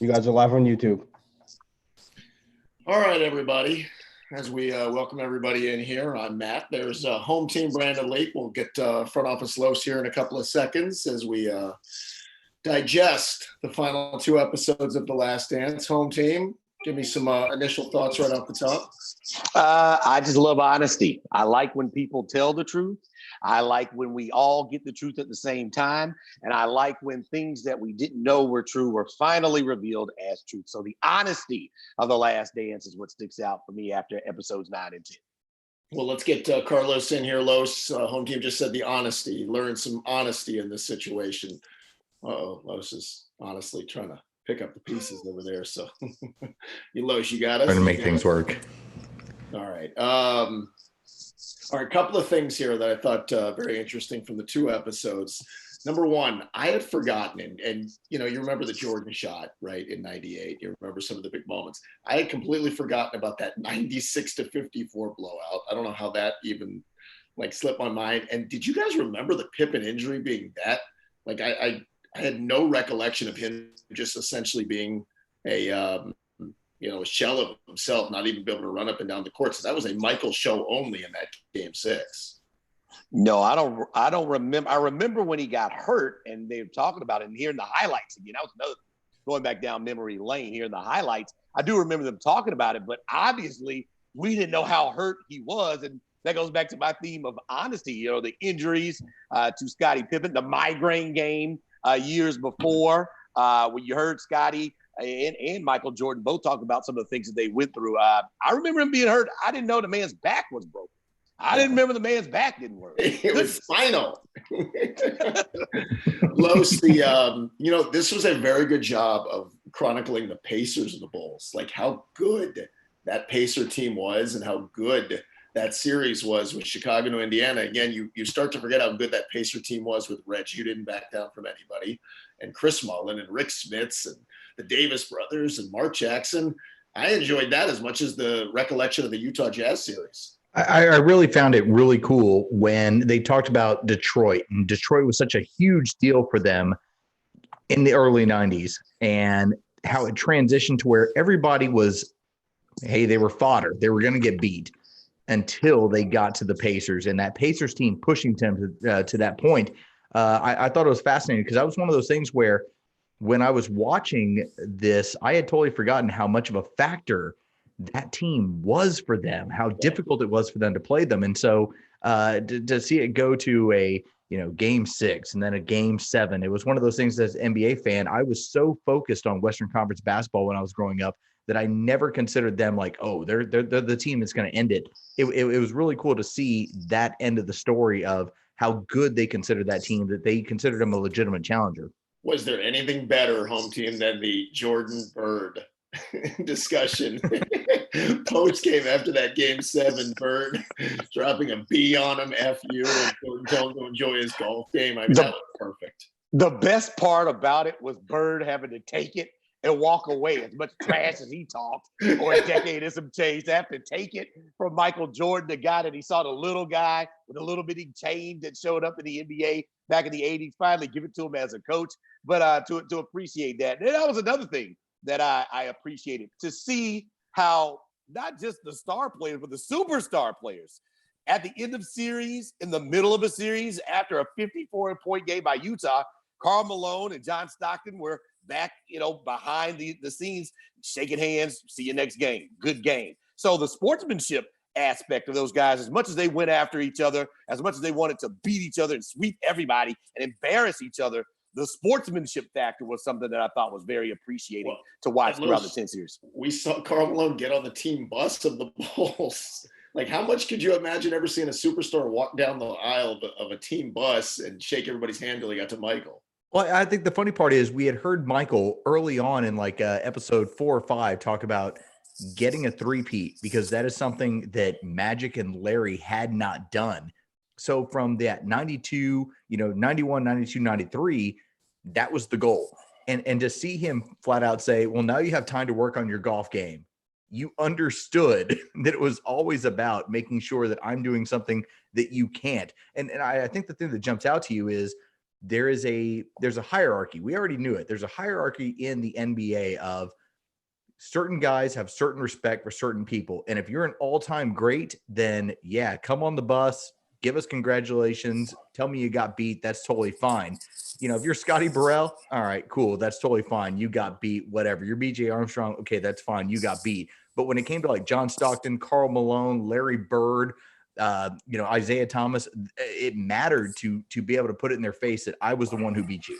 You guys are live on YouTube. All right, everybody. As we welcome everybody in here, I'm Matt. There's home team Brandon Lake. We'll get front office Los here in a couple of seconds as we digest the final two episodes of The Last Dance. Home team, give me some initial thoughts right off the top. I just love honesty. I like when people tell the truth. I like when we all get the truth at the same time. And I like when things that we didn't know were true were finally revealed as truth. So the honesty of The Last Dance is what sticks out for me after episodes 9 and 10. Well, let's get Carlos in here. Los, home team just said the honesty. Learn some honesty in this situation. Los is honestly trying to pick up the pieces over there. So, Los, you got us. Trying to make things work. All right. All right. A couple of things here that I thought very interesting from the two episodes. Number one, I had forgotten, and you remember the Jordan shot, right, in '98. You remember some of the big moments. I had completely forgotten about that 96-54 blowout. I don't know how that even slipped my mind. And did you guys remember the Pippen injury being that? I had no recollection of him just essentially being a shell of himself, not even be able to run up and down the court. So that was a Michael show only in that game 6. No, I don't remember. I remember when he got hurt and they were talking about it and hearing the highlights again. That was another going back down memory lane here in the highlights. I do remember them talking about it, but obviously we didn't know how hurt he was. And that goes back to my theme of honesty, the injuries to Scottie Pippen, the migraine game years before when you heard Scottie and Michael Jordan both talk about some of the things that they went through. I remember him being hurt. I didn't know the man's back was broken. I didn't remember the man's back didn't work. It was spinal. Los, this was a very good job of chronicling the Pacers and the Bulls, how good that Pacer team was and how good that series was with Chicago to Indiana. Again, you start to forget how good that Pacer team was with Reg. You didn't back down from anybody. And Chris Mullin and Rick Smits and the Davis brothers and Mark Jackson. I enjoyed that as much as the recollection of the Utah Jazz series. I really found it really cool when they talked about Detroit, and Detroit was such a huge deal for them in the early 90s, and how it transitioned to where everybody was, hey, they were fodder. They were going to get beat until they got to the Pacers, and that Pacers team pushing them to that point. I thought it was fascinating because that was one of those things where when I was watching this, I had totally forgotten how much of a factor that team was for them, how difficult it was for them to play them. And so to see it go to a, game 6 and then a game 7, it was one of those things as an NBA fan, I was so focused on Western Conference basketball when I was growing up that I never considered them they're the team that's going to end it. It was really cool to see that end of the story of how good they considered that team, that they considered them a legitimate challenger. Was there anything better, home team, than the Jordan Bird discussion post game after that game 7? Bird dropping a B on him, F you, and Jordan telling him to enjoy his golf game. I mean, that was perfect. The best part about it was Bird having to take it and walk away. As much trash as he talked, or a decade and some change, to have to take it from Michael Jordan, the guy that he saw, the little guy with a little bitty chain that showed up in the NBA back in the 80s, finally give it to him as a coach. But to appreciate that. And that was another thing that I appreciated, to see how not just the star players, but the superstar players at the end of series, in the middle of a series, after a 54-point game by Utah, Karl Malone and John Stockton were back, behind the scenes, shaking hands, see you next game, good game. So the sportsmanship aspect of those guys, as much as they went after each other, as much as they wanted to beat each other and sweep everybody and embarrass each other, the sportsmanship factor was something that I thought was very appreciating to watch throughout the 10 series. We saw Karl Malone get on the team bus of the Bulls. How much could you imagine ever seeing a superstar walk down the aisle of a team bus and shake everybody's hand till he got to Michael? Well, I think the funny part is we had heard Michael early on in episode 4 or 5 talk about getting a three-peat, because that is something that Magic and Larry had not done. So from that 92, 91, 92, 93, that was the goal. And to see him flat out say, well, now you have time to work on your golf game. You understood that it was always about making sure that I'm doing something that you can't. And I think the thing that jumps out to you is there's a hierarchy. We already knew it. There's a hierarchy in the NBA of certain guys have certain respect for certain people. And if you're an all-time great, then yeah, come on the bus, give us congratulations, tell me you got beat. That's totally fine. If you're Scotty Burrell, all right, cool. That's totally fine. You got beat, whatever. You're BJ Armstrong. Okay, that's fine. You got beat. But when it came to like John Stockton, Karl Malone, Larry Bird, Isaiah Thomas, it mattered to be able to put it in their face that I was the one who beat you.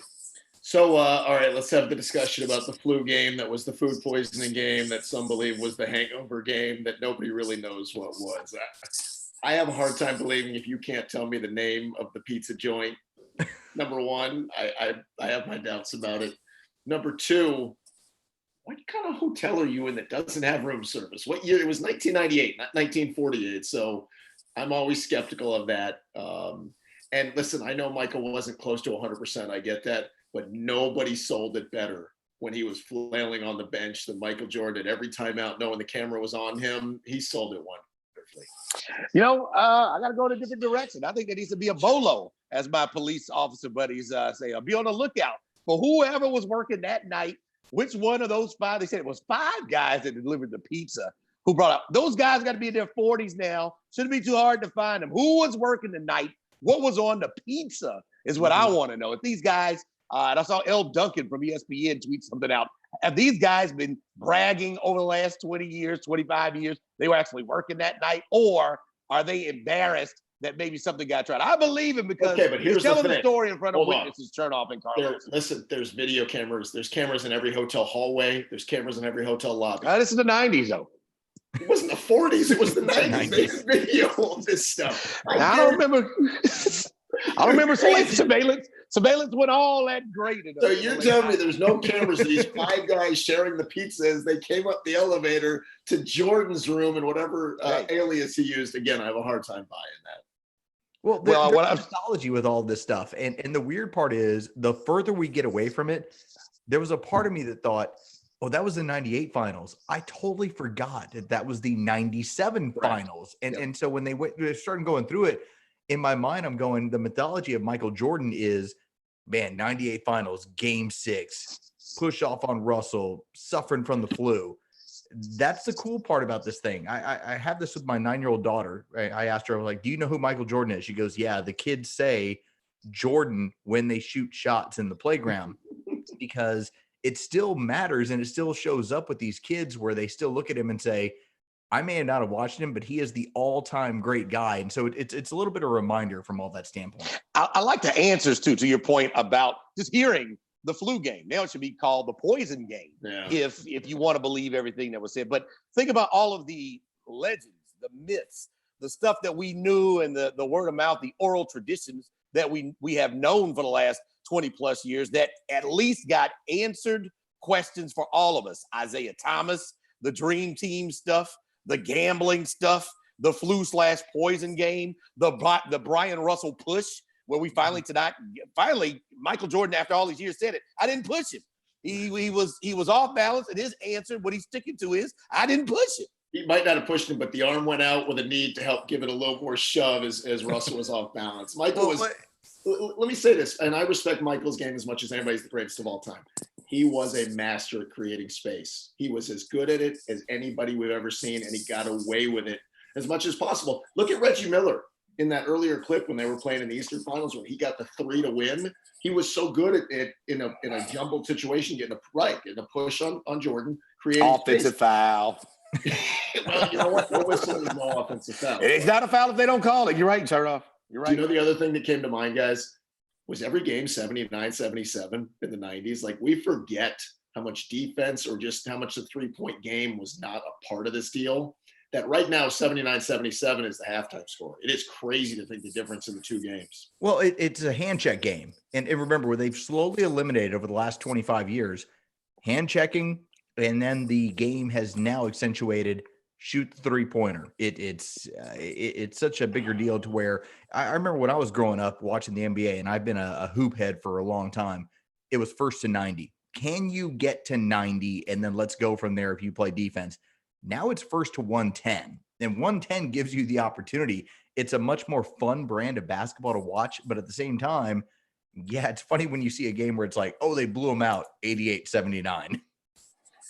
So, all right, let's have the discussion about the flu game that was the food poisoning game that some believe was the hangover game that nobody really knows what was. I have a hard time believing if you can't tell me the name of the pizza joint. Number one, I have my doubts about it. Number two, what kind of hotel are you in that doesn't have room service? What year? It was 1998, not 1948. So I'm always skeptical of that. And listen, I know Michael wasn't close to 100%. I get that. But nobody sold it better when he was flailing on the bench than Michael Jordan. Every time out, knowing the camera was on him, he sold it wonderfully. I got to go in a different direction. I think there needs to be a bolo, as my police officer buddies say. I'll be on the lookout for whoever was working that night. Which one of those five? They said it was 5 guys that delivered the pizza. Who brought up? Those guys got to be in their 40s now. Shouldn't be too hard to find them. Who was working the night? What was on the pizza is what I want to know. If these guys. And I saw L. Duncan from ESPN tweet something out. Have these guys been bragging over the last 20 years, 25 years? They were actually working that night, or are they embarrassed that maybe something got tried? I believe him because but here's he's telling the story in front of witnesses, Chernoff and Carlos. Listen, there's video cameras. There's cameras in every hotel hallway. There's cameras in every hotel lobby. This is the 90s, though. It wasn't the 40s. It was the 90s. They could video all this stuff. I don't remember. I don't remember seeing surveillance. Surveillance went all that great. So you're telling me there's no cameras of these 5 guys sharing the pizza as they came up the elevator to Jordan's room and whatever alias he used. Again, I have a hard time buying that. Well, there's nostalgia with all this stuff. And the weird part is the further we get away from it, there was a part of me that thought, oh, that was the 98 finals. I totally forgot that was the 97 finals. And so when they started going through it, in my mind, I'm going, the mythology of Michael Jordan is, man, 98 finals, game 6, push off on Russell, suffering from the flu. That's the cool part about this thing. I have this with my 9-year-old daughter. I asked her, I was like, do you know who Michael Jordan is? She goes, yeah, the kids say Jordan when they shoot shots in the playground because it still matters and it still shows up with these kids where they still look at him and say, I may not have watched him, but he is the all-time great guy. And so it's a little bit of a reminder from all that standpoint. I like the answers, to your point about just hearing the flu game. Now it should be called the poison game, if you want to believe everything that was said. But think about all of the legends, the myths, the stuff that we knew and the word of mouth, the oral traditions that we have known for the last 20-plus years that at least got answered questions for all of us. Isaiah Thomas, the Dream Team stuff, the gambling stuff, the flu/poison game, the Brian Russell push, where we finally Michael Jordan, after all these years, said it. I didn't push him. He was off balance, and his answer, what he's sticking to is, I didn't push him. He might not have pushed him, but the arm went out with a need to help give it a little more shove as Russell was off balance. Michael was. Let me say this, and I respect Michael's game as much as anybody's the greatest of all time. He was a master at creating space. He was as good at it as anybody we've ever seen, and he got away with it as much as possible. Look at Reggie Miller in that earlier clip when they were playing in the Eastern Finals when he got the 3 to win. He was so good at it in a jumbled situation, getting a push on Jordan, creating offensive foul. Well, you know what? No whistle is no offensive foul. It's not a foul if they don't call it. You're right, Chernoff. You're right. Do you know the other thing that came to mind, guys? Was every game 79, 77 in the 90s. Like, we forget how much defense or just how much the 3-point game was not a part of this deal. That right now, 79, 77 is the halftime score. It is crazy to think the difference in the 2 games. Well, it's a hand check game. And remember, where they've slowly eliminated over the last 25 years, hand checking, and then the game has now accentuated shoot the 3-pointer. It's such a bigger deal to where I remember when I was growing up watching the NBA, and I've been a hoop head for a long time. It was first to 90. Can you get to 90 and then let's go from there if you play defense? Now it's first to 110, and 110 gives you the opportunity. It's a much more fun brand of basketball to watch, but at the same time, Yeah, it's funny when you see a game where it's like, oh, they blew him out 88-79.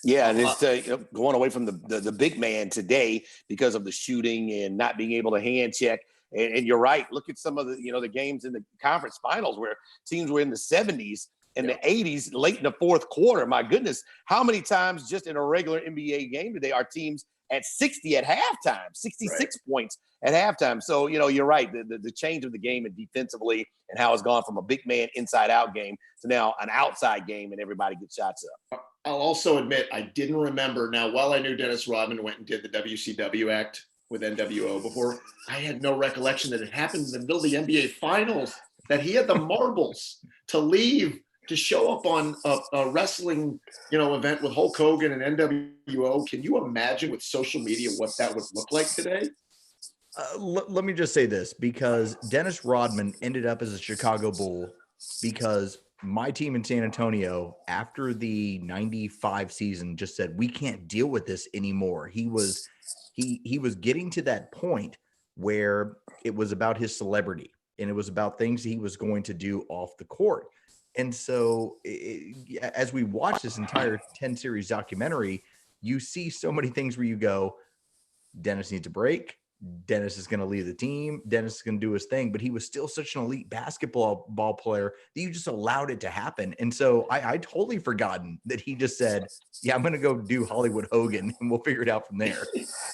Yeah, and it's going away from the big man today because of the shooting and not being able to hand check. And you're right. Look at some of the games in the conference finals where teams were in the 70s and the 80s late in the fourth quarter. My goodness, how many times just in a regular NBA game today are teams at 60 at halftime, 66 points at halftime? So, you're right. The change of the game and defensively and how it's gone from a big man inside out game to now an outside game and everybody gets shots up. I'll also admit I didn't remember. Now, while I knew Dennis Rodman went and did the WCW act with NWO before, I had no recollection that it happened in the middle of the NBA finals, that he had the marbles to leave to show up on a wrestling, event with Hulk Hogan and NWO. Can you imagine with social media what that would look like today? Let me just say this, because Dennis Rodman ended up as a Chicago Bull because my team in San Antonio, after the 95 season, just said, we can't deal with this anymore. He was getting to that point where it was about his celebrity and it was about things he was going to do off the court. And so as we watch this entire 10 series documentary, you see so many things where you go, Dennis needs a break. Dennis is going to leave the team. Dennis is going to do his thing, but he was still such an elite basketball player that you just allowed it to happen. And so I totally forgotten that he just said, yeah, I'm going to go do Hollywood Hogan and we'll figure it out from there.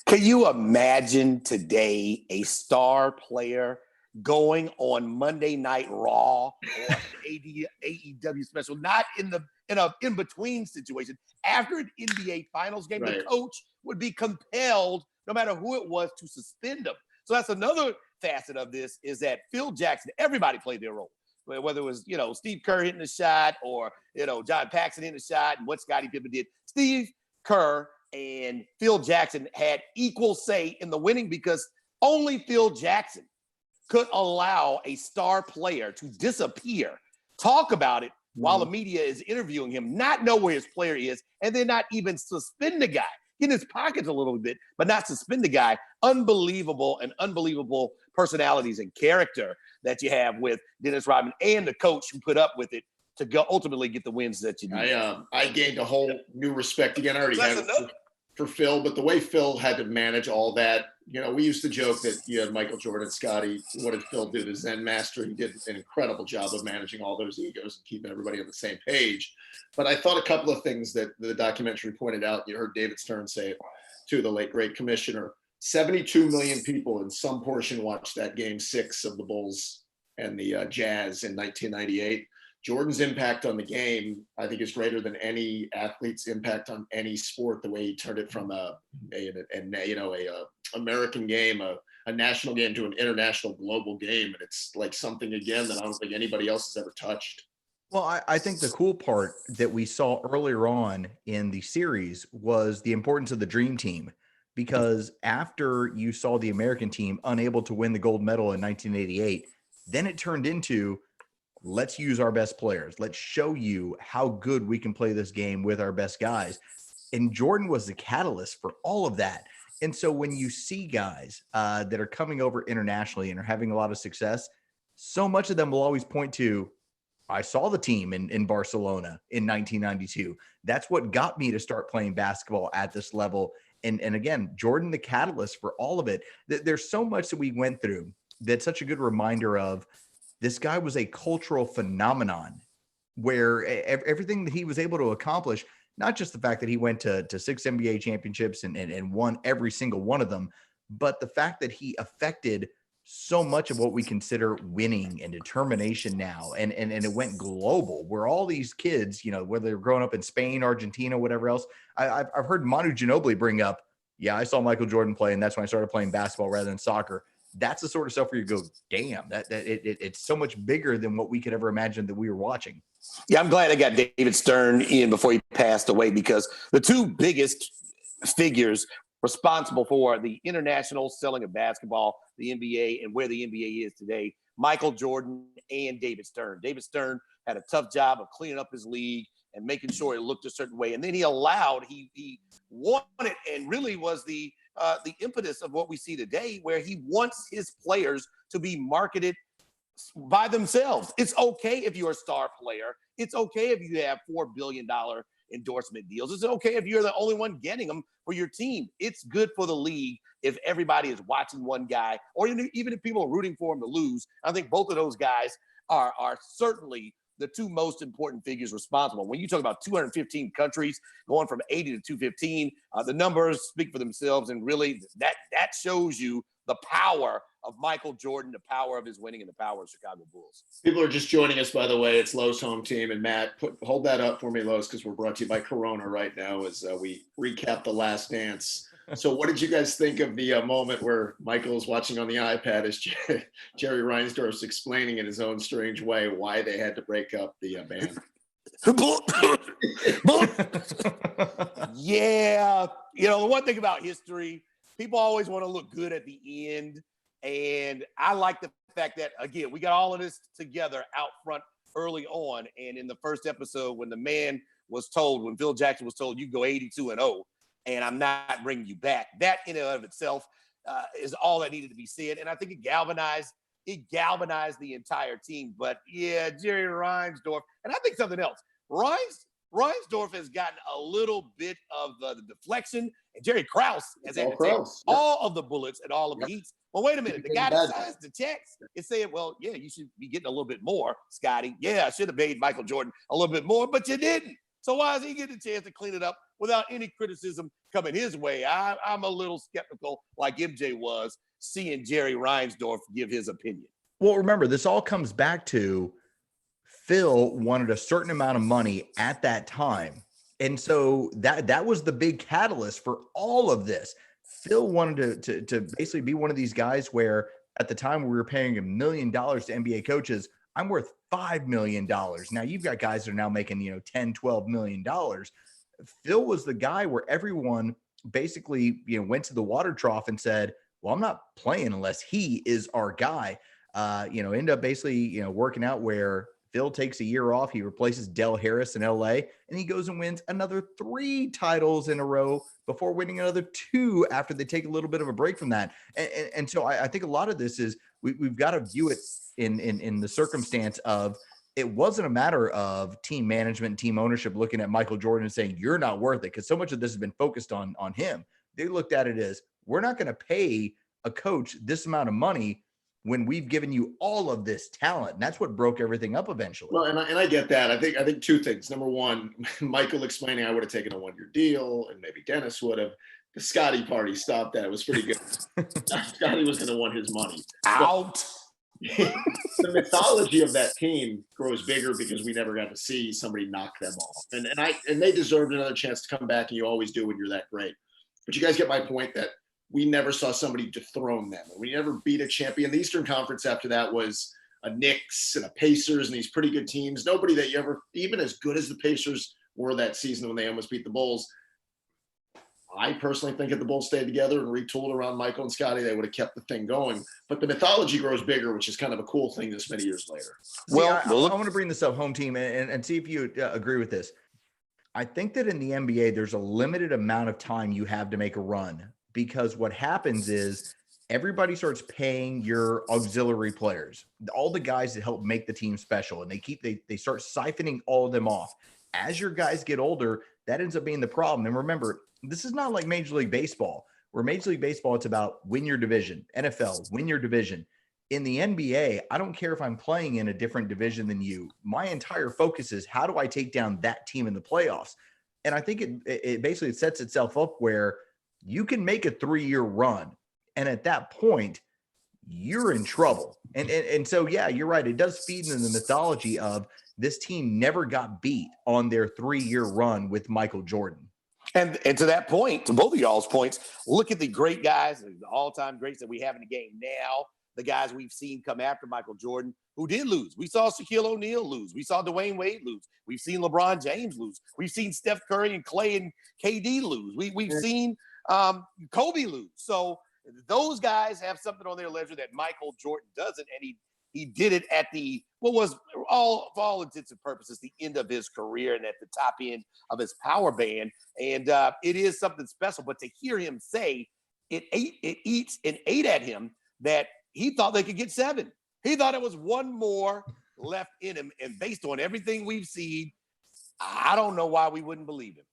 Can you imagine today a star player going on Monday Night Raw or AEW special, not in an in-between situation, after an NBA Finals game, the coach would be compelled, no matter who it was, to suspend him. So that's another facet of this, is that Phil Jackson, everybody played their role. Whether it was, Steve Kerr hitting the shot or, John Paxson hitting the shot and what Scottie Pippen did. Steve Kerr and Phil Jackson had equal say in the winning because only Phil Jackson could allow a star player to disappear, talk about it while the media is interviewing him, not know where his player is, and then not even suspend the guy. Get in his pockets a little bit, but not suspend the guy. Unbelievable personalities and character that you have with Dennis Rodman and the coach who put up with it to go ultimately get the wins that you need. I gained a whole new respect again. I already had it for Phil, but the way Phil had to manage all that, we used to joke that you had Michael Jordan, Scotty. What did Phil do? The Zen master. He did an incredible job of managing all those egos and keeping everybody on the same page. But I thought a couple of things that the documentary pointed out. You heard David Stern say it too, the late great commissioner. 72 million people in some portion watched that game 6 of the Bulls and the Jazz in 1998. Jordan's impact on the game, I think, is greater than any athlete's impact on any sport. The way he turned it from a American game, a national game, to an international global game, and it's like something again that I don't think anybody else has ever touched. Well, I think the cool part that we saw earlier on in the series was the importance of the dream team, because after you saw the American team unable to win the gold medal in 1988, then it turned into, let's use our best players. Let's show you how good we can play this game with our best guys. And Jordan was the catalyst for all of that. And so when you see guys that are coming over internationally and are having a lot of success, so much of them will always point to, I saw the team in Barcelona in 1992. That's what got me to start playing basketball at this level. And again, Jordan, the catalyst for all of it. There's so much that we went through that's such a good reminder of, this guy was a cultural phenomenon where everything that he was able to accomplish, not just the fact that he went to 6 NBA championships and won every single one of them, but the fact that he affected so much of what we consider winning and determination now. And it went global, where all these kids, whether they're growing up in Spain, Argentina, whatever else. I've heard Manu Ginobili bring up, yeah, I saw Michael Jordan play, and that's when I started playing basketball rather than soccer. That's the sort of stuff where you go, damn, it's so much bigger than what we could ever imagine that we were watching. Yeah, I'm glad I got David Stern in before he passed away, because the two biggest figures responsible for the international selling of basketball, the NBA, and where the NBA is today, Michael Jordan and David Stern. David Stern had a tough job of cleaning up his league and making sure it looked a certain way. And then he wanted, and really was the impetus of what we see today, where he wants his players to be marketed by themselves. It's okay if you're a star player. It's okay if you have $4 billion endorsement deals. It's okay if you're the only one getting them for your team. It's good for the league if everybody is watching one guy, or even if people are rooting for him to lose. I think both of those guys are certainly the two most important figures responsible. When you talk about 215 countries going from 80 to 215, the numbers speak for themselves, and really that shows you the power of Michael Jordan, the power of his winning, and the power of Chicago Bulls. People are just joining us, by the way. It's Lowe's home team. And Matt, hold that up for me, Lowe's, because we're brought to you by Corona right now as we recap The Last Dance. So what did you guys think of the moment where Michael is watching on the iPad as Jerry Reinsdorf's explaining in his own strange way why they had to break up the band? Yeah. The one thing about history, people always want to look good at the end. And I like the fact that, again, we got all of this together out front early on. And in the first episode, when Phil Jackson was told, you go 82-0, and I'm not bringing you back, that in and of itself is all that needed to be said. And I think it galvanized the entire team. But yeah, Jerry Reinsdorf, and I think something else. Reinsdorf has gotten a little bit of the deflection, and Jerry Krause has had to take all of the bullets and all of the heats. Well, wait a minute. The guy that signs the checks is saying, well, yeah, you should be getting a little bit more, Scotty. Yeah, I should have paid Michael Jordan a little bit more, but you didn't. So why is he getting a chance to clean it up without any criticism coming his way? I'm a little skeptical, like MJ was, seeing Jerry Reinsdorf give his opinion. Well, remember, this all comes back to Phil wanted a certain amount of money at that time. And so that was the big catalyst for all of this. Phil wanted to basically be one of these guys where at the time we were paying $1 million to NBA coaches. I'm worth $5 million. Now you've got guys that are now making, $10, $12 million. Phil was the guy where everyone basically, went to the water trough and said, well, I'm not playing unless he is our guy. End up basically, working out where Phil takes a year off. He replaces Del Harris in LA, and he goes and wins another 3 titles in a row before winning another 2 after they take a little bit of a break from that. And so I think a lot of this is we've got to view it in the circumstance of it wasn't a matter of team management, team ownership looking at Michael Jordan and saying, you're not worth it, because so much of this has been focused on him. They looked at it as, we're not going to pay a coach this amount of money when we've given you all of this talent. And that's what broke everything up eventually. Well, and I get that. I think 2 things. Number one, Michael explaining I would have taken a 1-year deal, and maybe Dennis would have. The Scotty party stopped that. It was pretty good. Scotty was going to want his money. Out. The mythology of that team grows bigger because we never got to see somebody knock them off. And they deserved another chance to come back, and you always do when you're that great. But you guys get my point that we never saw somebody dethrone them. We never beat a champion. The Eastern Conference after that was a Knicks and a Pacers and these pretty good teams. Nobody that you ever, even as good as the Pacers were that season when they almost beat the Bulls. I personally think if the Bulls stayed together and retooled around Michael and Scotty, they would have kept the thing going. But the mythology grows bigger, which is kind of a cool thing this many years later. Well, I want to bring this up, home team, and see if you agree with this. I think that in the NBA, there's a limited amount of time you have to make a run, because what happens is everybody starts paying your auxiliary players, all the guys that help make the team special, and they start siphoning all of them off. As your guys get older, that ends up being the problem. And remember, this is not like Major League Baseball, where Major League Baseball, it's about win your division. NFL, win your division. In the NBA, I don't care if I'm playing in a different division than you. My entire focus is, how do I take down that team in the playoffs? And I think it basically sets itself up where you can make a 3-year run, and at that point, you're in trouble. And so, yeah, you're right. It does feed into the mythology of this team never got beat on their 3-year run with Michael Jordan. And to that point, to both of y'all's points, look at the great guys, the all-time greats that we have in the game now, the guys we've seen come after Michael Jordan who did lose. We saw Shaquille O'Neal lose. We saw Dwayne Wade lose. We've seen LeBron James lose. We've seen Steph Curry and Clay and KD lose. We've seen Kobe lose. So those guys have something on their ledger that Michael Jordan doesn't, and he did it at what was for all intents and purposes the end of his career and at the top end of his power band. And it is something special. But to hear him say it ate at him that he thought they could get 7. He thought there was one more left in him. And based on everything we've seen, I don't know why we wouldn't believe him.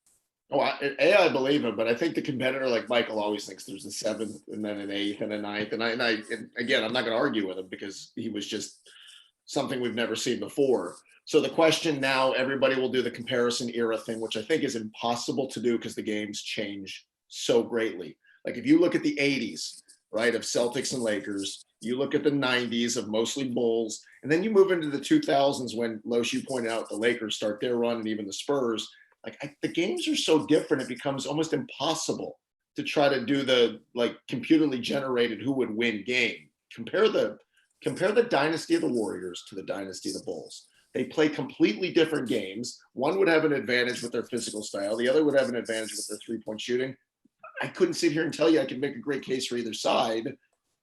Oh, I believe him, but I think the competitor like Michael always thinks there's a seventh and then an eighth and a ninth. And again, I'm not going to argue with him because he was just something we've never seen before. So the question now, everybody will do the comparison era thing, which I think is impossible to do because the games change so greatly. Like if you look at the 80s, right, of Celtics and Lakers, you look at the 90s of mostly Bulls, and then you move into the 2000s when, Los, you pointed out, the Lakers start their run and even the Spurs. Like the games are so different, it becomes almost impossible to try to do the like computerly generated who would win game. Compare the dynasty of the Warriors to the dynasty of the Bulls. They play completely different games. One would have an advantage with their physical style. The other would have an advantage with their three-point shooting. I couldn't sit here and tell you I could make a great case for either side. I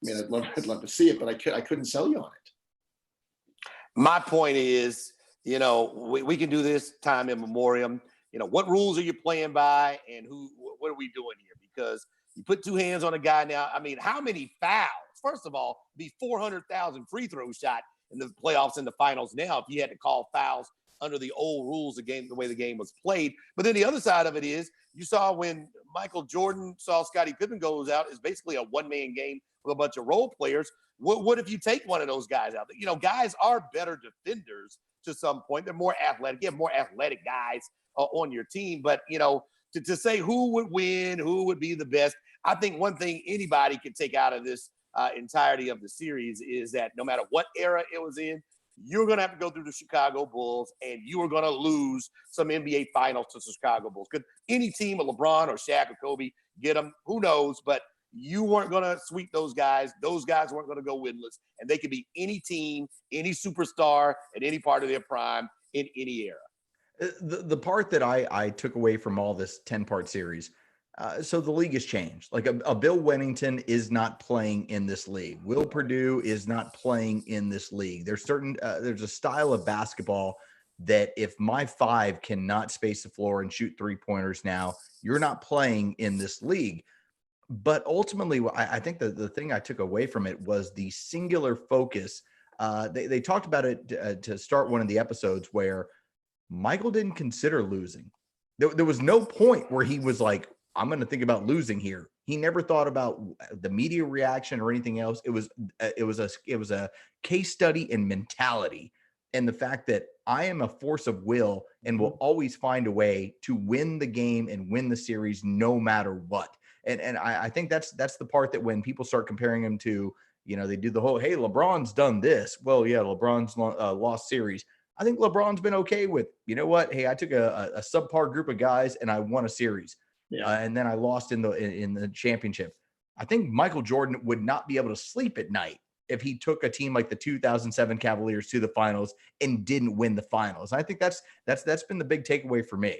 mean, I'd love to see it, but I couldn't sell you on it. My point is, we can do this time in memoriam. What rules are you playing by, and what are we doing here? Because you put two hands on a guy now. I mean, how many fouls? First of all, be 400,000 free throw shot in the playoffs and the finals now if you had to call fouls under the old rules, the way the game was played. But then the other side of it is, you saw when Michael Jordan saw Scottie Pippen goes out, it's basically a one-man game with a bunch of role players. What if you take one of those guys out? Guys are better defenders to some point. They're more athletic. You have more athletic guys on your team. But, to say who would win, who would be the best, I think one thing anybody can take out of this entirety of the series is that no matter what era it was in, you're going to have to go through the Chicago Bulls, and you are going to lose some NBA finals to the Chicago Bulls. Could any team of LeBron or Shaq or Kobe get them? Who knows? But you weren't going to sweep those guys. Those guys weren't going to go winless. And they could be any team, any superstar at any part of their prime in any era. The part that I took away from all this 10-part series, so the league has changed. Like a Bill Wennington is not playing in this league. Will Perdue is not playing in this league. There's a style of basketball that if my five cannot space the floor and shoot three-pointers now, you're not playing in this league. But ultimately, I think the thing I took away from it was the singular focus. They talked about it to start one of the episodes where Michael didn't consider losing. There was no point where he was like, I'm going to think about losing here. He never thought about the media reaction or anything else. It was a case study in mentality and the fact that I am a force of will and will always find a way to win the game and win the series no matter what. And I think that's the part that when people start comparing him to, they do the whole, hey, LeBron's done this. Well, yeah, LeBron's lost series. I think LeBron's been okay with, you know what? Hey, I took a subpar group of guys and I won a series. Yeah. And then I lost in the championship. I think Michael Jordan would not be able to sleep at night if he took a team like the 2007 Cavaliers to the finals and didn't win the finals. I think that's been the big takeaway for me.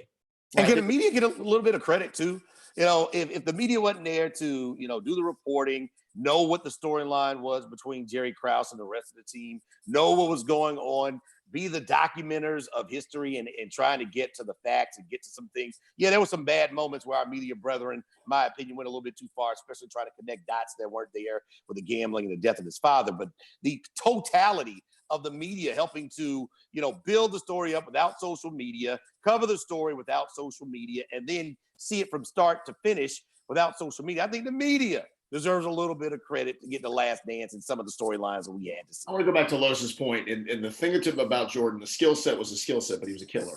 And can the media get a little bit of credit too? If the media wasn't there to, do the reporting, know what the storyline was between Jerry Krause and the rest of the team, know what was going on, be the documenters of history and trying to get to the facts and get to some things. Yeah, there were some bad moments where our media brethren, in my opinion, went a little bit too far, especially trying to connect dots that weren't there with the gambling and the death of his father. But the totality of the media helping to, build the story up without social media, cover the story without social media, and then see it from start to finish without social media. I think the media deserves a little bit of credit to get the last dance and some of the storylines that we had to see. I want to go back to Los's point. And the thing about Jordan, the skill set was a skill set, but he was a killer.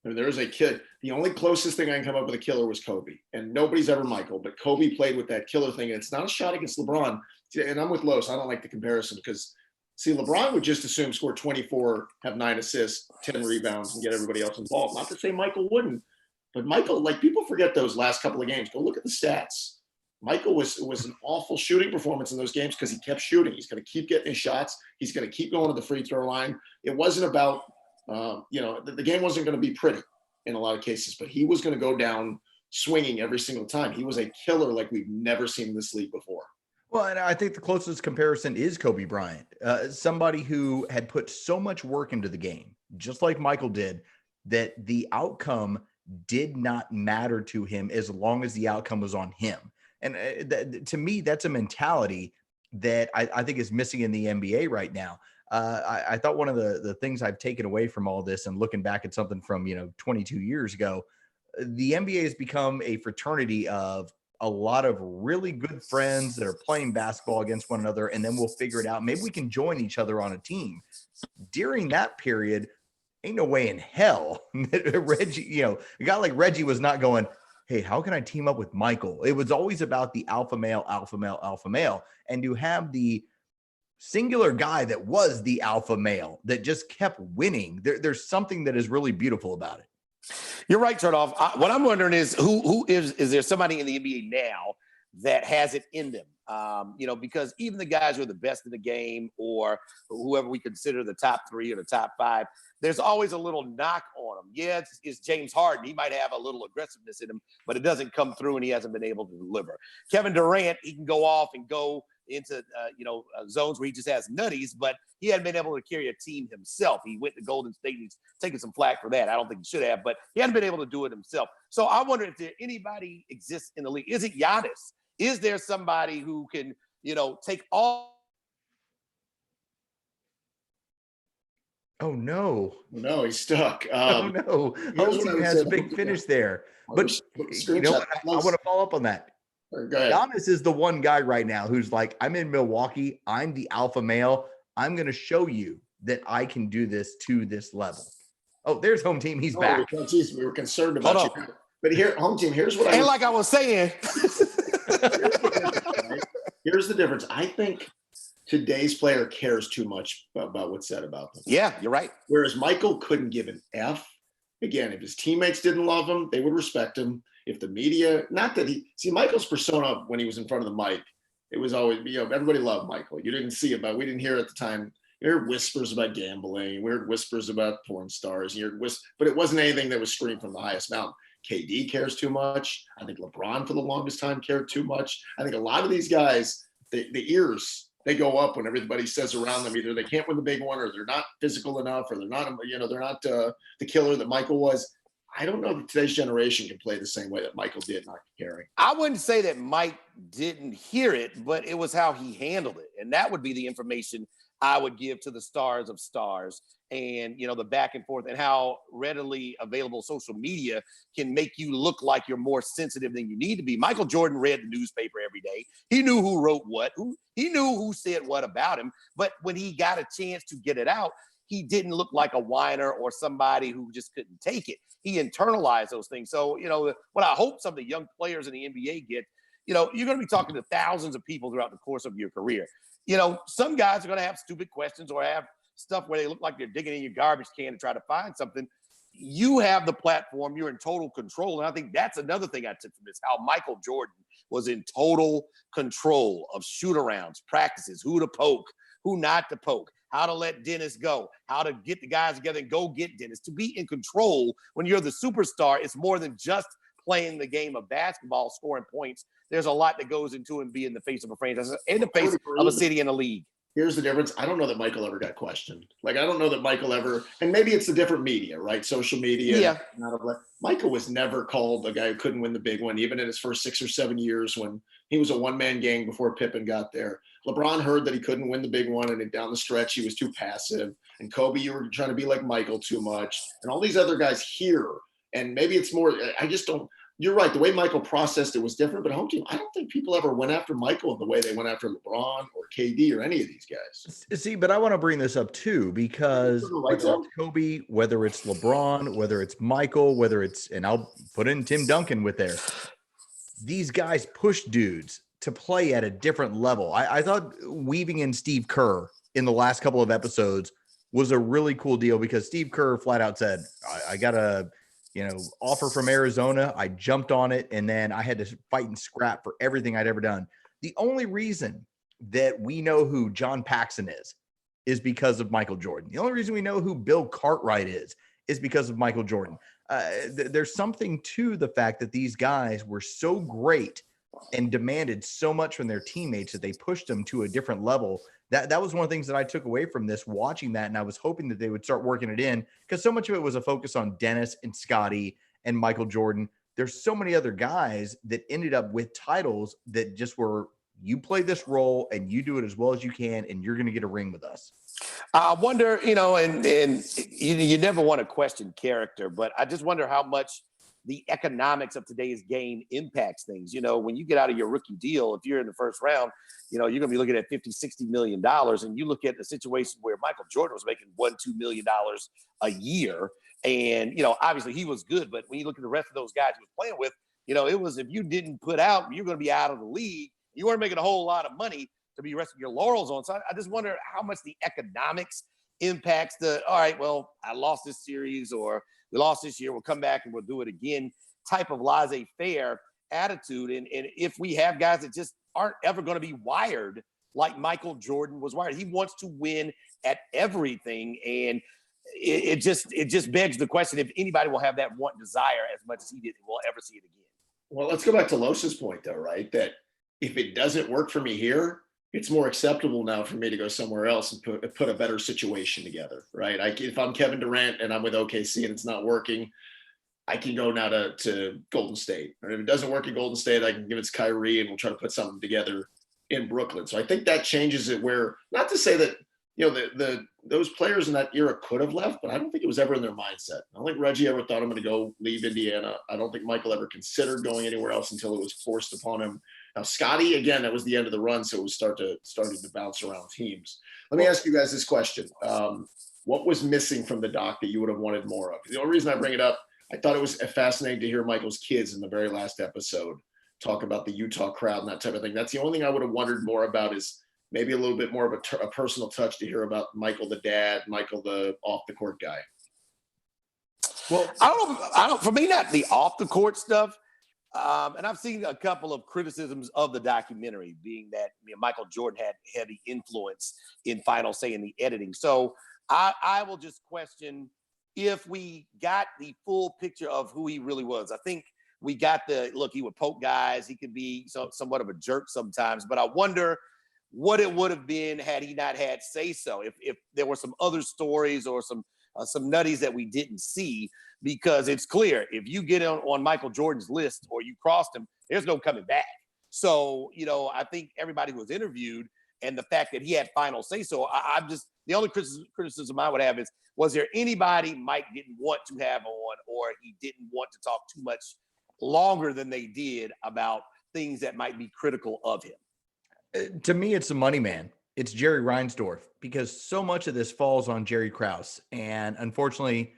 I mean, there was a kid. The only closest thing I can come up with a killer was Kobe. And nobody's ever Michael, but Kobe played with that killer thing. And it's not a shot against LeBron. And I'm with Los. I don't like the comparison because, see, LeBron would just assume score 24, have 9 assists, 10 rebounds, and get everybody else involved. Not to say Michael wouldn't. But Michael, like people forget those last couple of games. Go look at the stats. Michael was an awful shooting performance in those games because he kept shooting. He's going to keep getting his shots. He's going to keep going to the free throw line. It wasn't about, the game wasn't going to be pretty in a lot of cases, but he was going to go down swinging every single time. He was a killer like we've never seen in this league before. Well, and I think the closest comparison is Kobe Bryant, somebody who had put so much work into the game, just like Michael did, that the outcome did not matter to him as long as the outcome was on him. And to me, that's a mentality that I think is missing in the NBA right now. I thought one of the things I've taken away from all this and looking back at something from, 22 years ago, the NBA has become a fraternity of a lot of really good friends that are playing basketball against one another, and then we'll figure it out. Maybe we can join each other on a team. During that period, ain't no way in hell that Reggie, a guy like Reggie was not going, hey, how can I team up with Michael? It was always about the alpha male, alpha male, alpha male. And to have the singular guy that was the alpha male that just kept winning, there's something that is really beautiful about it. You're right, Chernoff. What I'm wondering is who is there somebody in the NBA now that has it in them? Because even the guys who are the best in the game or whoever we consider the top 3 or the top 5, there's always a little knock on them. Yeah, it's James Harden. He might have a little aggressiveness in him, but it doesn't come through and he hasn't been able to deliver. Kevin Durant, he can go off and go into zones where he just has nutties, but he hadn't been able to carry a team himself. He went to Golden State and he's taking some flack for that. I don't think he should have, but he hadn't been able to do it himself. So I wonder if there anybody exists in the league. Is it Giannis? Is there somebody who can, take all? Oh no! No, he's stuck. Oh no! Hoyt has a big finish there, but I want to follow up on that. Go ahead. Giannis is the one guy right now who's like, I'm in Milwaukee. I'm the alpha male. I'm going to show you that I can do this to this level. Oh, there's home team. He's back. We were concerned about you. But here, home team, here's what I was saying. Here's the difference. I think today's player cares too much about what's said about them. Yeah, you're right. Whereas Michael couldn't give an F. Again, if his teammates didn't love him, they would respect him. If the media, not that Michael's persona when he was in front of the mic, it was always, everybody loved Michael. You didn't see it, but we didn't hear at the time. You heard whispers about gambling. We heard whispers about porn stars. But it wasn't anything that was screamed from the highest mountain. KD cares too much. I think LeBron for the longest time cared too much. I think a lot of these guys, the ears, they go up when everybody says around them either they can't win the big one or they're not physical enough or they're not, they're not the killer that Michael was. I don't know that today's generation can play the same way that Michael did, not caring. I wouldn't say that Mike didn't hear it, but it was how he handled it. And that would be the information I would give to the stars of stars and, the back and forth and how readily available social media can make you look like you're more sensitive than you need to be. Michael Jordan read the newspaper every day. He knew who wrote what, he knew who said what about him. But when he got a chance to get it out, he didn't look like a whiner or somebody who just couldn't take it. He internalized those things. So, what I hope some of the young players in the NBA get, you're going to be talking to thousands of people throughout the course of your career. Some guys are going to have stupid questions or have stuff where they look like they're digging in your garbage can to try to find something. You have the platform. You're in total control. And I think that's another thing I took from this, how Michael Jordan was in total control of shoot-arounds, practices, who to poke, who not to poke, how to let Dennis go, how to get the guys together and go get Dennis. To be in control when you're the superstar, it's more than just playing the game of basketball, scoring points. There's a lot that goes into and be in the face of a franchise, in the face of a city and a league. Here's the difference. I don't know that Michael ever got questioned. I don't know that Michael ever, and maybe it's the different media, right? Social media. Yeah. Michael was never called a guy who couldn't win the big one, even in his first 6 or 7 years when he was a one-man gang before Pippen got there. LeBron heard that he couldn't win the big one, and down the stretch, he was too passive. And Kobe, you were trying to be like Michael too much. And all these other guys here, and maybe it's more, I just don't, you're right. The way Michael processed it was different, but home team, I don't think people ever went after Michael in the way they went after LeBron or KD or any of these guys. See, but I want to bring this up too, because whether it's Kobe, whether it's LeBron, whether it's Michael, whether it's, and I'll put in Tim Duncan with there, these guys push dudes to play at a different level. I thought weaving in Steve Kerr in the last couple of episodes was a really cool deal because Steve Kerr flat out said, I got a, offer from Arizona. I jumped on it, and then I had to fight and scrap for everything I'd ever done. The only reason that we know who John Paxson is because of Michael Jordan. The only reason we know who Bill Cartwright is because of Michael Jordan. There's something to the fact that these guys were so great and demanded so much from their teammates that they pushed them to a different level. That was one of the things that I took away from this, watching that, and I was hoping that they would start working it in because so much of it was a focus on Dennis and Scottie and Michael Jordan. There's so many other guys that ended up with titles that just were you play this role and you do it as well as you can, and you're going to get a ring with us. I wonder, and you never want to question character, but I just wonder how much the economics of today's game impacts things. When you get out of your rookie deal, if you're in the first round, you're going to be looking at $50-60 million. And you look at the situation where Michael Jordan was making $1-2 million a year. And, obviously he was good, but when you look at the rest of those guys he was playing with, it was, if you didn't put out, you're going to be out of the league. You weren't making a whole lot of money to be resting your laurels on. So I just wonder how much the economics impacts all right, well, I lost this series, or we lost this year, we'll come back and we'll do it again type of laissez-faire attitude. And if we have guys that just aren't ever going to be wired like Michael Jordan was wired, he wants to win at everything. And it just begs the question if anybody will have that want desire as much as he did, and we'll ever see it again. Well, let's go back to Los's point, though, right? That if it doesn't work for me here, it's more acceptable now for me to go somewhere else and put a better situation together, right? If I'm Kevin Durant and I'm with OKC and it's not working, I can go now to Golden State. Or if it doesn't work at Golden State, I can give it to Kyrie and we'll try to put something together in Brooklyn. So I think that changes it, where, not to say that, those players in that era could have left, but I don't think it was ever in their mindset. I don't think Reggie ever thought, I'm going to go leave Indiana. I don't think Michael ever considered going anywhere else until it was forced upon him. Now, Scotty, again, that was the end of the run, so it was starting to bounce around teams. Let me ask you guys this question. What was missing from the doc that you would have wanted more of? The only reason I bring it up, I thought it was fascinating to hear Michael's kids in the very last episode talk about the Utah crowd and that type of thing. That's the only thing I would have wondered more about, is maybe a little bit more of a personal touch to hear about Michael the dad, Michael the off-the-court guy. Well, I don't. For me, not the off-the-court stuff. And I've seen a couple of criticisms of the documentary, being that Michael Jordan had heavy influence in final say in the editing. So I will just question if we got the full picture of who he really was. I think we got he would poke guys. He could be somewhat of a jerk sometimes, but I wonder what it would have been had he not had say so. If there were some other stories or some nutties that we didn't see, because it's clear if you get on Michael Jordan's list or you crossed him, there's no coming back. So, I think everybody who was interviewed, and the fact that he had final say so, I'm just, the only criticism I would have is, was there anybody Mike didn't want to have on, or he didn't want to talk too much longer than they did about things that might be critical of him? To me, it's the money man. It's Jerry Reinsdorf, because so much of this falls on Jerry Krause. And unfortunately,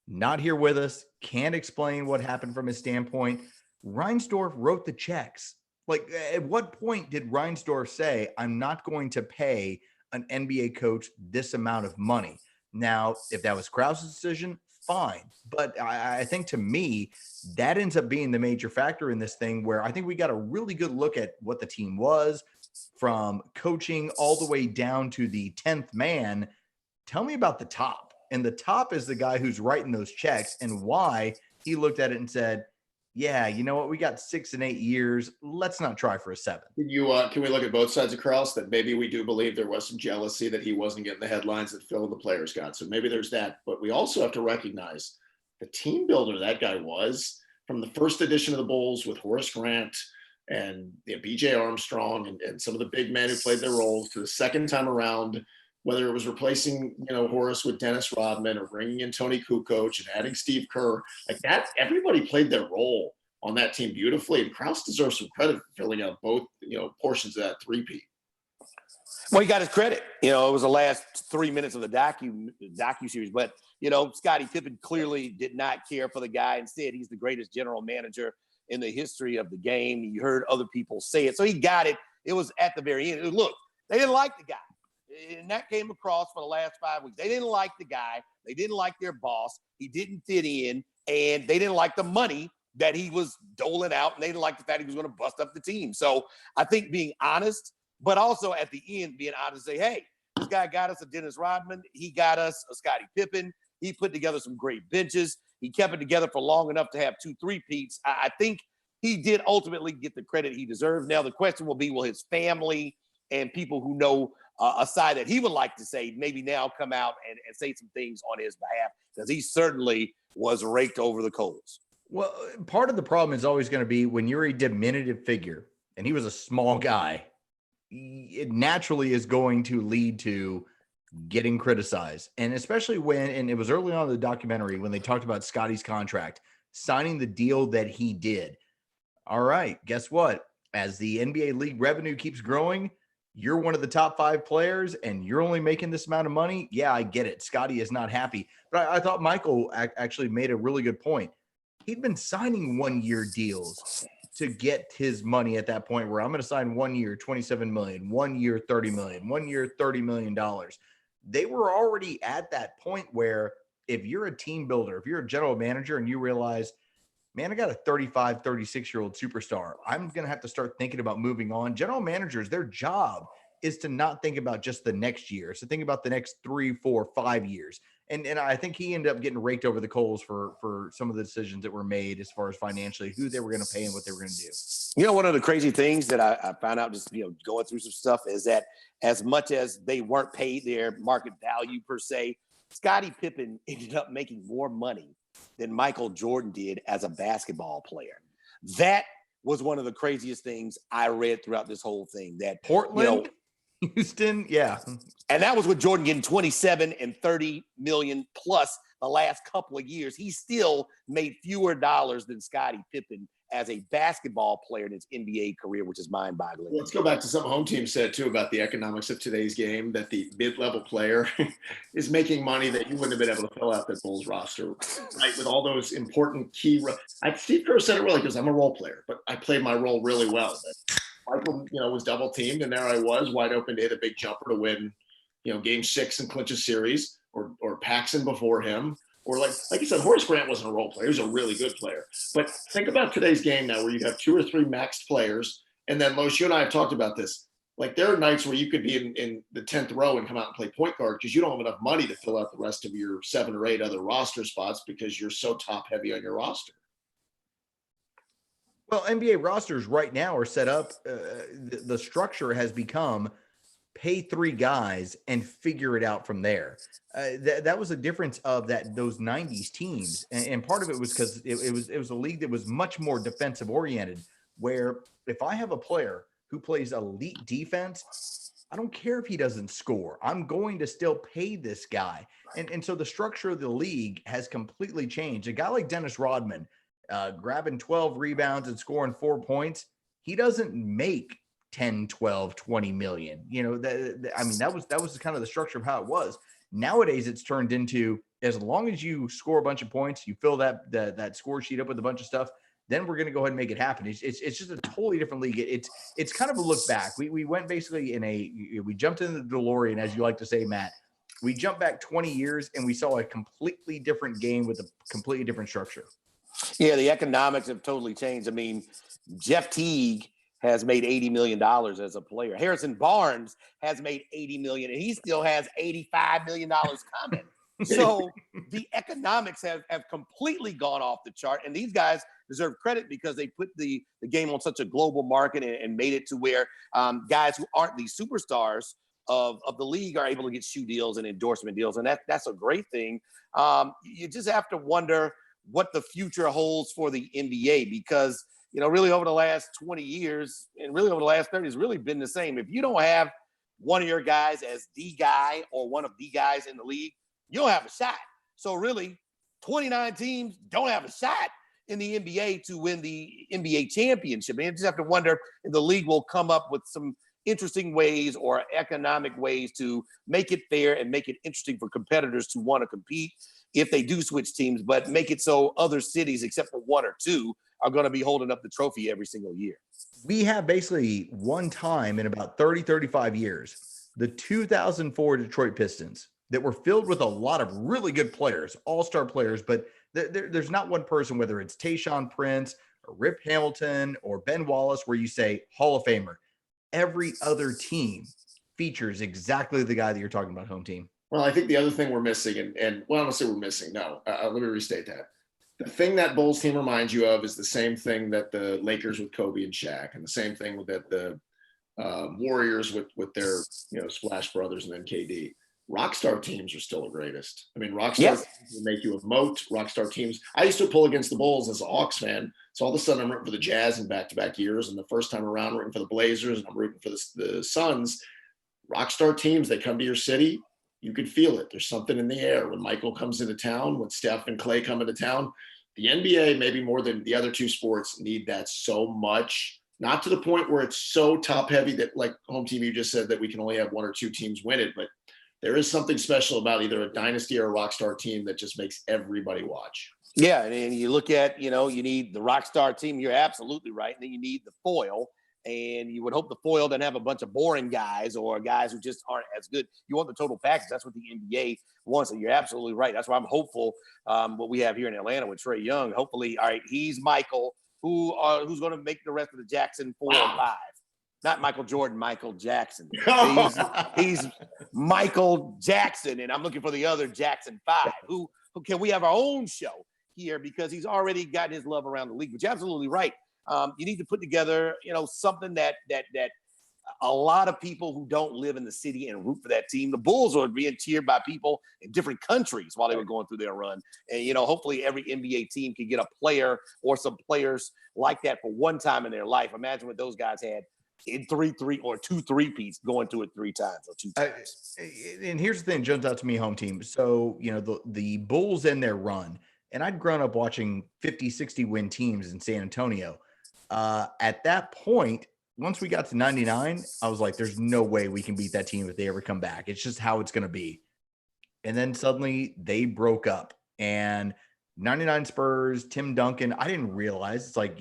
not here with us, can't explain what happened from his standpoint. Reinsdorf wrote the checks. Like, at what point did Reinsdorf say, I'm not going to pay an NBA coach this amount of money? Now, if that was Krause's decision, fine. But I think, to me, that ends up being the major factor in this thing, where I think we got a really good look at what the team was, from coaching all the way down to the 10th man. Tell me about the top. And the top is the guy who's writing those checks, and why he looked at it and said, yeah, you know what? We got 6 and 8 years. Let's not try for a 7. Can we look at both sides of Krause, that maybe we do believe there was some jealousy that he wasn't getting the headlines that Phil and the players got? So maybe there's that. But we also have to recognize the team builder that guy was, from the first edition of the Bulls with Horace Grant and BJ Armstrong and some of the big men who played their roles, to the second time around, whether it was replacing, Horace with Dennis Rodman, or bringing in Tony Kukoc and adding Steve Kerr, like that, everybody played their role on that team beautifully. And Krause deserves some credit for filling out both, portions of that three-peat. Well, he got his credit. It was the last 3 minutes of the docu-series, but, Scottie Pippen clearly did not care for the guy and said he's the greatest general manager in the history of the game. You heard other people say it. So he got it. It was at the very end. Look, they didn't like the guy. And that came across for the last 5 weeks. They didn't like the guy. They didn't like their boss. He didn't fit in. And they didn't like the money that he was doling out. And they didn't like the fact he was going to bust up the team. So I think being honest, but also at the end being honest, say, hey, this guy got us a Dennis Rodman. He got us a Scottie Pippen. He put together some great benches. He kept it together for long enough to have 2 3-peats. I think he did ultimately get the credit he deserved. Now, the question will be, will his family and people who know a side that he would like to say maybe now come out and say some things on his behalf, because he certainly was raked over the coals. Well, part of the problem is always going to be when you're a diminutive figure, and he was a small guy, it naturally is going to lead to getting criticized. And especially and it was early on in the documentary when they talked about Scotty's contract, signing the deal that he did. All right, guess what? As the NBA league revenue keeps growing, you're one of the top 5 players and you're only making this amount of money. Yeah, I get it. Scotty is not happy. But I thought Michael actually made a really good point. He'd been signing 1-year deals to get his money at that point where I'm going to sign 1 year, 27 million, 1 year, 30 million, 1 year, $30 million. They were already at that point where if you're a team builder, if you're a general manager and you realize, man, I got a 35, 36-year-old superstar, I'm going to have to start thinking about moving on. General managers, their job is to not think about just the next year. It's to think about the next 3, 4, 5 years. And I think he ended up getting raked over the coals for some of the decisions that were made as far as financially, who they were going to pay and what they were going to do. You know, one of the crazy things that I found out just, going through some stuff is that as much as they weren't paid their market value per se, Scottie Pippen ended up making more money than Michael Jordan did as a basketball player. That was one of the craziest things I read throughout this whole thing. That Portland, Houston, yeah. And that was with Jordan getting 27 and 30 million plus the last couple of years. He still made fewer dollars than Scottie Pippen as a basketball player in his NBA career, which is mind-boggling. Let's go back to something Home Team said, too, about the economics of today's game, that the mid-level player is making money that you wouldn't have been able to fill out that Bulls roster, right, with all those important key Steve Kerr said it really because I'm a role player, but I played my role really well. Michael, was double-teamed, and there I was, wide open to hit a big jumper to win, Game 6 and clinch a series, or Paxson before him. Or like you said, Horace Grant wasn't a role player. He was a really good player. But think about today's game now where you have 2 or 3 maxed players. And then, Los, you and I have talked about this. Like there are nights where you could be in the 10th row and come out and play point guard because you don't have enough money to fill out the rest of your 7 or 8 other roster spots because you're so top heavy on your roster. Well, NBA rosters right now are set up. The structure has become pay 3 guys and figure it out from there. That was a difference of those 90s teams. And part of it was because it was a league that was much more defensive oriented, where if I have a player who plays elite defense, I don't care if he doesn't score. I'm going to still pay this guy. And so the structure of the league has completely changed. A guy like Dennis Rodman, grabbing 12 rebounds and scoring 4 points, he doesn't make 10, 12, 20 million. That was kind of the structure of how it was. Nowadays, it's turned into, as long as you score a bunch of points, you fill that score sheet up with a bunch of stuff, then we're going to go ahead and make it happen. It's just a totally different league. It's kind of a look back. We went basically we jumped in the DeLorean, as you like to say, Matt. We jumped back 20 years and we saw a completely different game with a completely different structure. Yeah, the economics have totally changed. I mean, Jeff Teague has made $80 million as a player. Harrison Barnes has made $80 million, and he still has $85 million coming. So the economics have completely gone off the chart, and these guys deserve credit because they put the game on such a global market and made it to where guys who aren't the superstars of the league are able to get shoe deals and endorsement deals, and that's a great thing. You just have to wonder what the future holds for the NBA because really over the last 20 years and really over the last 30, it's really been the same. If you don't have one of your guys as the guy or one of the guys in the league, you don't have a shot. So really, 29 teams don't have a shot in the NBA to win the NBA championship. And you just have to wonder if the league will come up with some interesting ways or economic ways to make it fair and make it interesting for competitors to want to compete if they do switch teams, but make it so other cities, except for 1 or 2, are going to be holding up the trophy every single year. We have basically one time in about 30, 35 years, the 2004 Detroit Pistons that were filled with a lot of really good players, all-star players, but there's not one person, whether it's Tayshaun Prince or Rip Hamilton or Ben Wallace, where you say Hall of Famer. Every other team features exactly the guy that you're talking about, Home Team. Well, I think the other thing we're missing, and well, I don't say we're missing. No, let me restate that. The thing that Bulls team reminds you of is the same thing that the Lakers with Kobe and Shaq, and the same thing that the Warriors with their Splash Brothers and then KD. Rockstar teams are still the greatest. I mean, Rockstar Yes. teams will make you emote. Rockstar teams. I used to pull against the Bulls as an Hawks fan. So all of a sudden, I'm rooting for the Jazz in back-to-back years, and the first time around, rooting for the Blazers, and I'm rooting for the Suns. Rockstar teams, they come to your city, you can feel it. There's something in the air when Michael comes into town, when Steph and Clay come into town. The NBA, maybe more than the other two sports, need that so much. Not to the point where it's so top heavy that, like home team, you just said that we can only have one or two teams win it, but there is something special about either a dynasty or a rock star team that just makes everybody watch. Yeah, and you look at, you need the rock star team. You're absolutely right. And then you need the foil. And you would hope the foil doesn't have a bunch of boring guys or guys who just aren't as good. You want the total package. That's what the NBA wants. And you're absolutely right. That's why I'm hopeful what we have here in Atlanta with Trae Young. Hopefully, all right, he's Michael, who's going to make the rest of the Jackson 4 and 5. Not Michael Jordan, Michael Jackson. He's Michael Jackson, and I'm looking for the other Jackson 5. Who can we have our own show here because he's already got his love around the league. But you're absolutely right. You need to put together, something that a lot of people who don't live in the city and root for that team. The Bulls were being cheered by people in different countries while they were going through their run. And, hopefully every NBA team can get a player or some players like that for one time in their life. Imagine what those guys had in 3-3 or 2-3-peats going through it 3 times or 2 times. And here's the thing, jumps out to me, home team. So, the Bulls and their run, and I'd grown up watching 50, 60 win teams in San Antonio. At that point, once we got to 99, I was like, there's no way we can beat that team if they ever come back. It's just how it's going to be. And then suddenly they broke up, and 99 Spurs, Tim Duncan, I didn't realize it's like,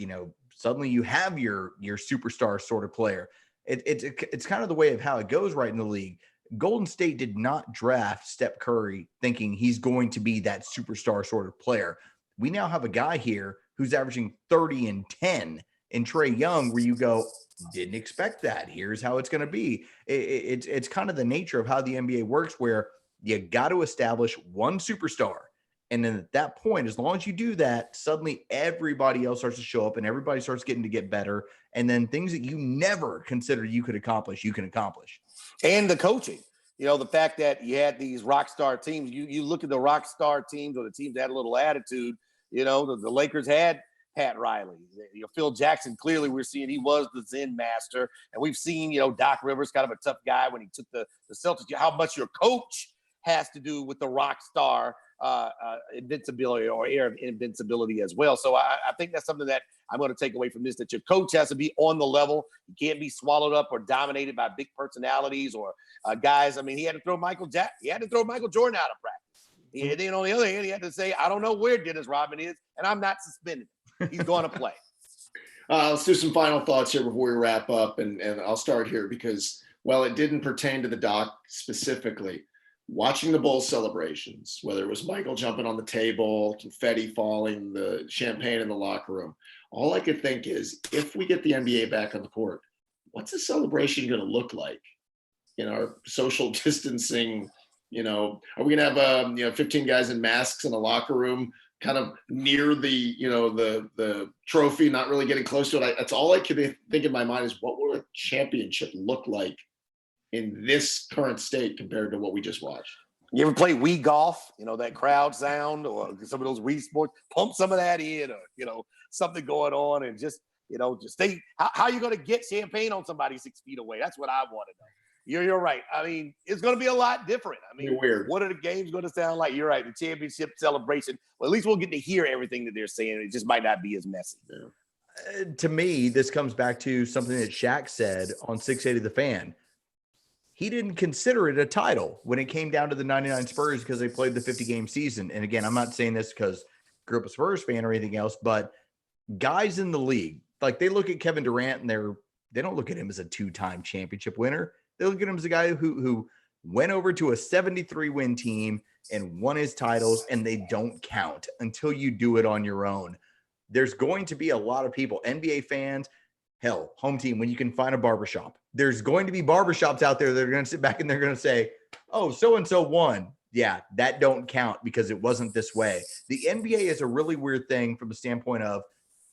suddenly you have your superstar sort of player. It's kind of the way of how it goes right in the league. Golden State did not draft Steph Curry thinking he's going to be that superstar sort of player. We now have a guy here who's averaging 30 and 10 in Trae Young, where you go, didn't expect that. Here's how it's going to be. It's kind of the nature of how the NBA works, where you got to establish one superstar. And then at that point, as long as you do that, suddenly everybody else starts to show up and everybody starts getting to get better. And then things that you never considered you could accomplish, you can accomplish. And the coaching, the fact that you had these rock star teams, you look at the rock star teams or the teams that had a little attitude, the Lakers had Pat Riley. Phil Jackson, clearly we're seeing he was the Zen master. And we've seen, Doc Rivers, kind of a tough guy when he took the Celtics. How much your coach has to do with the rock star invincibility or air of invincibility as well. So I think that's something that I'm going to take away from this, that your coach has to be on the level. You can't be swallowed up or dominated by big personalities or guys. I mean, he had to throw Michael Jordan out of practice. And then on the other hand, he had to say, I don't know where Dennis Rodman is, and I'm not suspending him. He's going to play. Let's do some final thoughts here before we wrap up. And I'll start here because, well, it didn't pertain to the doc specifically. Watching the Bulls celebrations, whether it was Michael jumping on the table, confetti falling, the champagne in the locker room, all I could think is, if we get the NBA back on the court, what's the celebration going to look like? Social distancing, are we going to have, 15 guys in masks in a locker room, kind of near the, the trophy, not really getting close to it? That's all I could think in my mind is, what will a championship look like in this current state compared to what we just watched? You ever play Wii golf? That crowd sound or some of those Wii sports, pump some of that in, or, something going on, and just stay. How are you going to get champagne on somebody 6 feet away? That's what I want to know. You're right. I mean, it's going to be a lot different. I mean, weird. What are the games going to sound like? You're right. The championship celebration. Well, at least we'll get to hear everything that they're saying. It just might not be as messy. Yeah. To me, this comes back to something that Shaq said on 680 The Fan. He didn't consider it a title when it came down to the 99 Spurs because they played the 50-game season. And again, I'm not saying this because I grew up a Spurs fan or anything else, but guys in the league, like, they look at Kevin Durant and they don't look at him as a 2-time championship winner. They look at him as a guy who went over to a 73-win team and won his titles, and they don't count until you do it on your own. There's going to be a lot of people, NBA fans, hell, home team, when you can find a barbershop. There's going to be barbershops out there that are going to sit back and they're going to say, oh, so-and-so won. Yeah, that don't count because it wasn't this way. The NBA is a really weird thing from the standpoint of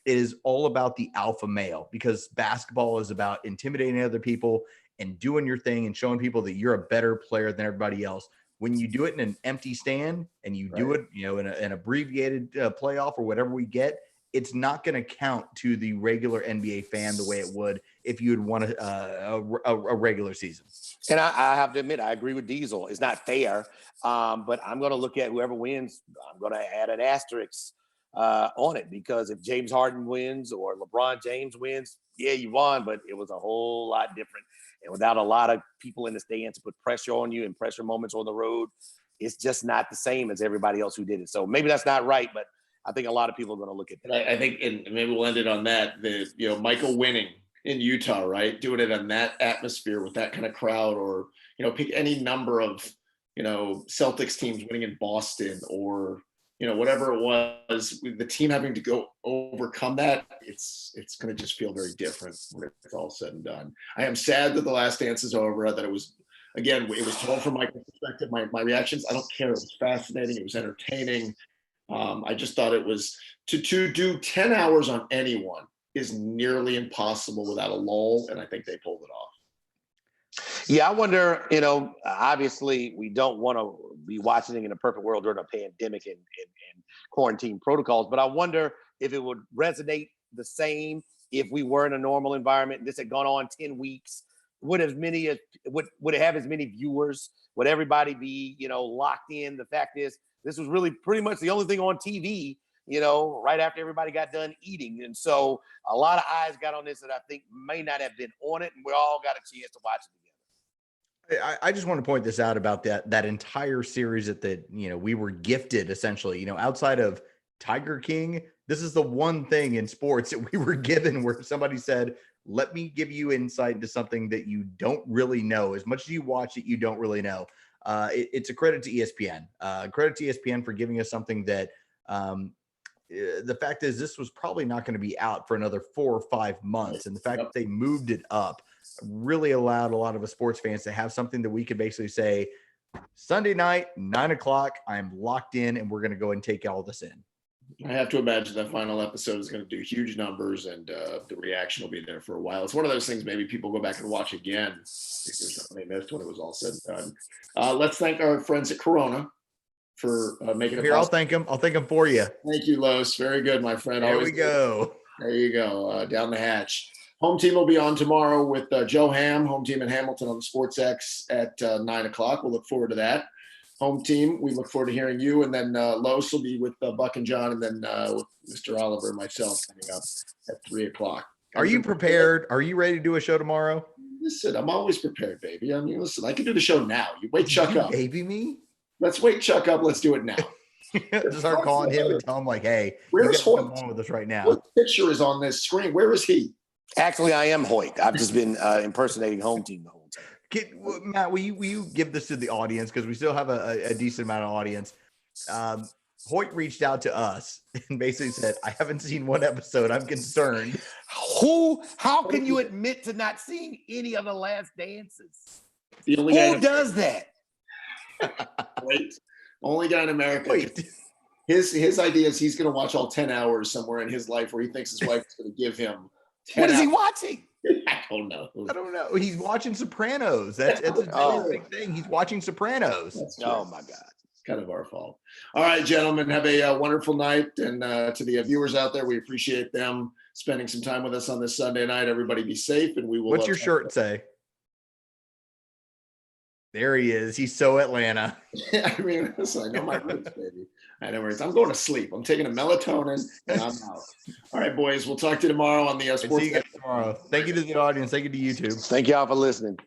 it is all about the alpha male, because basketball is about intimidating other people and doing your thing and showing people that you're a better player than everybody else. when you do it in an empty stand and you do it, in an abbreviated playoff or whatever we get, it's not going to count to the regular NBA fan the way it would if you had won a regular season. And I have to admit, I agree with Diesel. It's not fair, but I'm going to look at whoever wins. I'm going to add an asterisk on it, because if James Harden wins or LeBron James wins, yeah, you won, but it was a whole lot different. And without a lot of people in the stands to put pressure on you and pressure moments on the road, it's just not the same as everybody else who did it. So maybe that's not right, but I think a lot of people are going to look at that. I think, and maybe we'll end it on that. Michael winning in Utah, right? Doing it in that atmosphere with that kind of crowd, or pick any number of Celtics teams winning in Boston, or whatever it was, the team having to go overcome that. It's going to just feel very different when it's all said and done. I am sad that The Last Dance is over. That it was told from my perspective. My reactions, I don't care. It was fascinating. It was entertaining. I just thought it was to do 10 hours on anyone is nearly impossible without a lull, and I think they pulled it off. Yeah, I wonder, obviously we don't want to be watching it in a perfect world during a pandemic and quarantine protocols, but I wonder if it would resonate the same if we were in a normal environment and this had gone on 10 weeks. Would it have as many viewers? Would everybody be, locked in? The fact is, this was really pretty much the only thing on TV, right after everybody got done eating. And so a lot of eyes got on this that I think may not have been on it, and we all got a chance to watch it together. I just want to point this out about that entire series that we were gifted, essentially, outside of Tiger King. This is the one thing in sports that we were given where somebody said, let me give you insight into something that you don't really know. As much as you watch it, you don't really know. It's a credit to ESPN. Credit to ESPN for giving us something that the fact is this was probably not going to be out for another 4 or 5 months. And the fact that they moved it up really allowed a lot of us sports fans to have something that we could basically say, Sunday night, 9:00, I'm locked in and we're going to go and take all this in. I have to imagine that final episode is going to do huge numbers, and the reaction will be there for a while. It's one of those things maybe people go back and watch again because they missed when it was all said and done. Let's thank our friends at Corona for making it Here, possible. I'll thank them for you. Thank you, Los. Very good, my friend. There we go. There you go. Down the hatch. Home team will be on tomorrow with Joe Ham, home team in Hamilton on the Sports X at 9:00. We'll look forward to that. Home team, we look forward to hearing you. And then Los will be with Buck and John, and then with Mr. Oliver and myself coming up at 3:00. Are you prepared? Are you ready to do a show tomorrow? Listen, I'm always prepared, baby. I mean, listen, I can do the show now. You wait Chuck up. Baby me? Let's wait Chuck up. Let's do it now. Just start calling him and tell him like, hey, where's Hoyt? Come on with us right now. What picture is on this screen? Where is he? Actually, I am Hoyt. I've just been impersonating home team the whole time. Matt, will you give this to the audience, because we still have a decent amount of audience. Hoyt reached out to us and basically said, I haven't seen one episode. I'm concerned. How can you admit to not seeing any of the Last Dances? The only guy Who does that? Wait, only guy in America. Wait. His idea is he's going to watch all 10 hours somewhere in his life where he thinks his wife is going to give him 10 What is he hours. watching? I don't know. He's watching Sopranos. That's a big thing. He's watching Sopranos. Oh my God. It's kind of our fault. All right, gentlemen, have a wonderful night. And to the viewers out there, we appreciate them spending some time with us on this Sunday night. Everybody be safe, and we will. What's your shirt say? There he is. He's so Atlanta. I mean, listen, I know my roots, baby. I know where it's. I'm going to sleep. I'm taking a melatonin, and I'm out. All right, boys. We'll talk to you tomorrow on the Sports. See you guys tomorrow. Thank you to the audience. Thank you to YouTube. Thank y'all for listening.